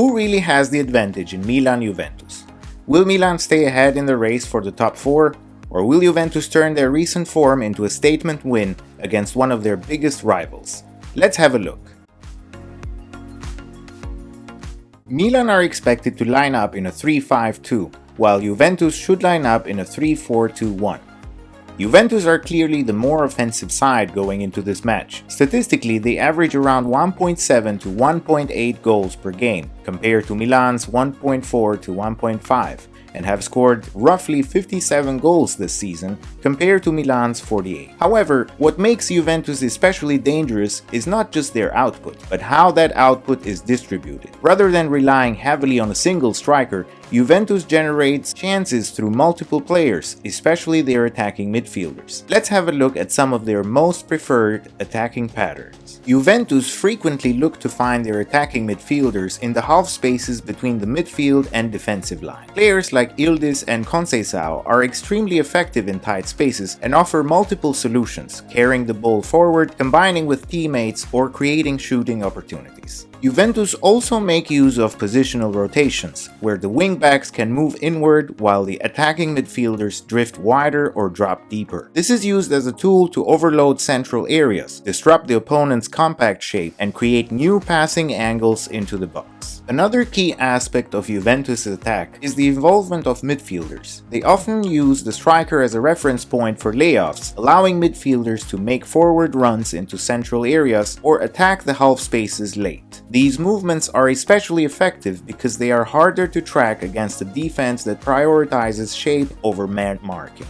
Who really has the advantage in Milan-Juventus? Will Milan stay ahead in the race for the top 4? Or will Juventus turn their recent form into a statement win against one of their biggest rivals? Let's have a look. Milan are expected to line up in a 3-5-2, while Juventus should line up in a 3-4-2-1. Juventus are clearly the more offensive side going into this match. Statistically, they average around 1.7 to 1.8 goals per game, compared to Milan's 1.4 to 1.5, and have scored roughly 57 goals this season, compared to Milan's 48. However, what makes Juventus especially dangerous is not just their output, but how that output is distributed. Rather than relying heavily on a single striker, Juventus generates chances through multiple players, especially their attacking midfielders. Let's have a look at some of their most preferred attacking patterns. Juventus frequently look to find their attacking midfielders in the half spaces between the midfield and defensive line. Players like Yildiz and Conceição are extremely effective in tight spaces and offer multiple solutions, carrying the ball forward, combining with teammates, or creating shooting opportunities. Juventus also make use of positional rotations, where the wingbacks can move inward while the attacking midfielders drift wider or drop deeper. This is used as a tool to overload central areas, disrupt the opponent's compact shape, and create new passing angles into the box. Another key aspect of Juventus' attack is the involvement of midfielders. They often use the striker as a reference point for layoffs, allowing midfielders to make forward runs into central areas or attack the half spaces late. These movements are especially effective because they are harder to track against a defense that prioritizes shape over man marking.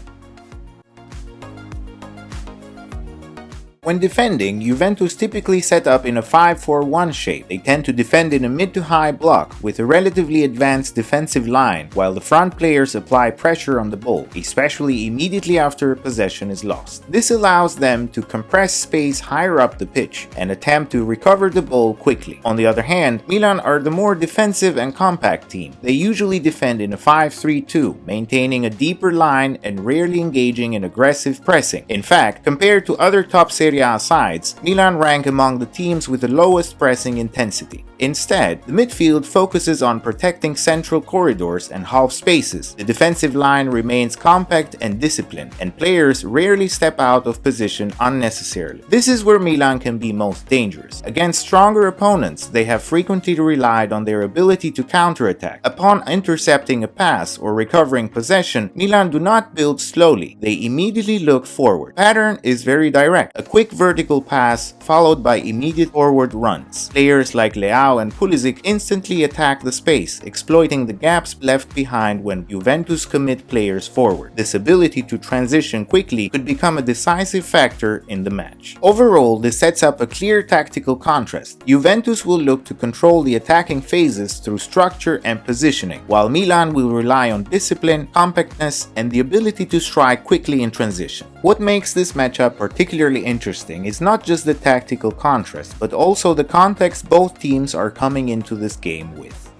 When defending, Juventus typically set up in a 5-4-1 shape. They tend to defend in a mid to high block with a relatively advanced defensive line, while the front players apply pressure on the ball, especially immediately after possession is lost. This allows them to compress space higher up the pitch and attempt to recover the ball quickly. On the other hand, Milan are the more defensive and compact team. They usually defend in a 5-3-2, maintaining a deeper line and rarely engaging in aggressive pressing. In fact, compared to other top Serie A sides, Milan rank among the teams with the lowest pressing intensity. Instead, the midfield focuses on protecting central corridors and half spaces. The defensive line remains compact and disciplined, and players rarely step out of position unnecessarily. This is where Milan can be most dangerous. Against stronger opponents, they have frequently relied on their ability to counterattack. Upon intercepting a pass or recovering possession, Milan do not build slowly. They immediately look forward. Pattern is very direct. A quick vertical pass followed by immediate forward runs. Players like Leao and Pulisic instantly attack the space, exploiting the gaps left behind when Juventus commit players forward. This ability to transition quickly could become a decisive factor in the match. Overall, this sets up a clear tactical contrast. Juventus will look to control the attacking phases through structure and positioning, while Milan will rely on discipline, compactness, and the ability to strike quickly in transition. What makes this matchup particularly interesting is not just the tactical contrast, but also the context both teams are coming into this game with.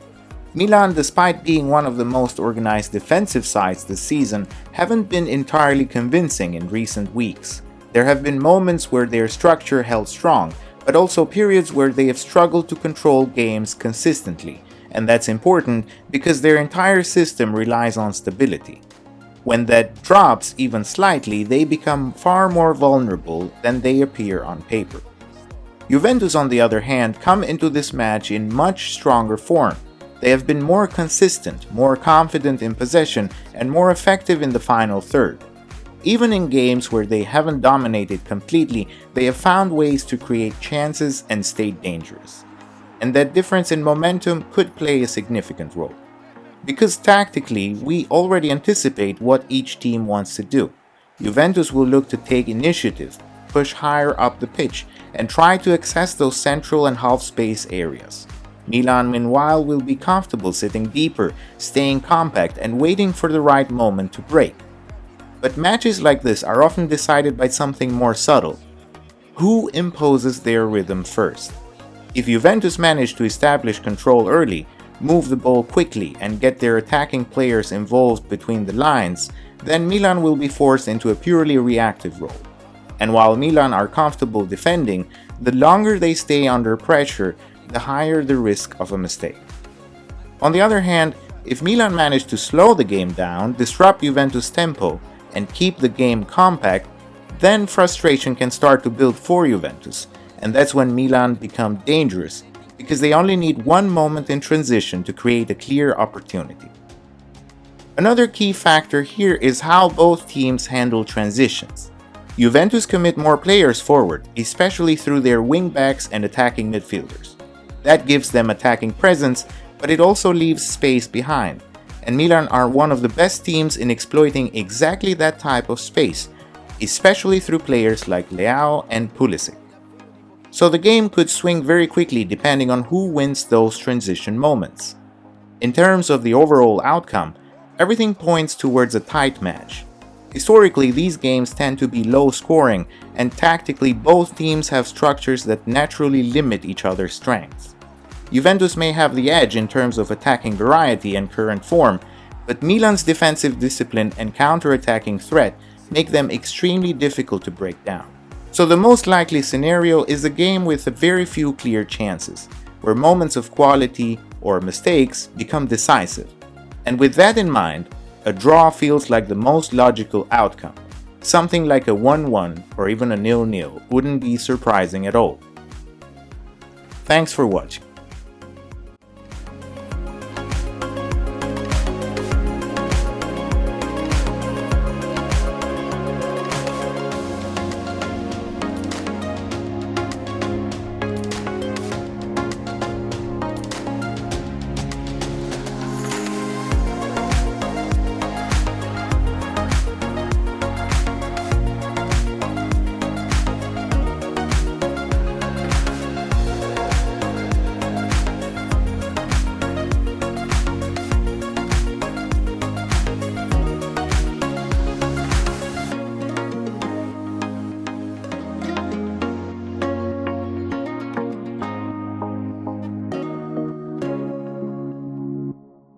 Milan, despite being one of the most organized defensive sides this season, haven't been entirely convincing in recent weeks. There have been moments where their structure held strong, but also periods where they have struggled to control games consistently, and that's important because their entire system relies on stability. When that drops even slightly, they become far more vulnerable than they appear on paper. Juventus, on the other hand, come into this match in much stronger form. They have been more consistent, more confident in possession, and more effective in the final third. Even in games where they haven't dominated completely, they have found ways to create chances and stay dangerous. And that difference in momentum could play a significant role. Because tactically, we already anticipate what each team wants to do. Juventus will look to take initiative, push higher up the pitch, and try to access those central and half-space areas. Milan, meanwhile, will be comfortable sitting deeper, staying compact, and waiting for the right moment to break. But matches like this are often decided by something more subtle. Who imposes their rhythm first? If Juventus manage to establish control early, move the ball quickly, and get their attacking players involved between the lines, then Milan will be forced into a purely reactive role. And while Milan are comfortable defending, the longer they stay under pressure, the higher the risk of a mistake. On the other hand, if Milan manage to slow the game down, disrupt Juventus' tempo, and keep the game compact, then frustration can start to build for Juventus, and that's when Milan become dangerous, because they only need one moment in transition to create a clear opportunity. Another key factor here is how both teams handle transitions. Juventus commit more players forward, especially through their wingbacks and attacking midfielders. That gives them attacking presence, but it also leaves space behind, and Milan are one of the best teams in exploiting exactly that type of space, especially through players like Leao and Pulisic. So the game could swing very quickly depending on who wins those transition moments. In terms of the overall outcome, everything points towards a tight match. Historically, these games tend to be low scoring, and tactically both teams have structures that naturally limit each other's strengths. Juventus may have the edge in terms of attacking variety and current form, but Milan's defensive discipline and counter-attacking threat make them extremely difficult to break down. So the most likely scenario is a game with a very few clear chances, where moments of quality or mistakes become decisive. And with that in mind, a draw feels like the most logical outcome. Something like a 1-1 or even a 0-0 wouldn't be surprising at all. Thanks for watching.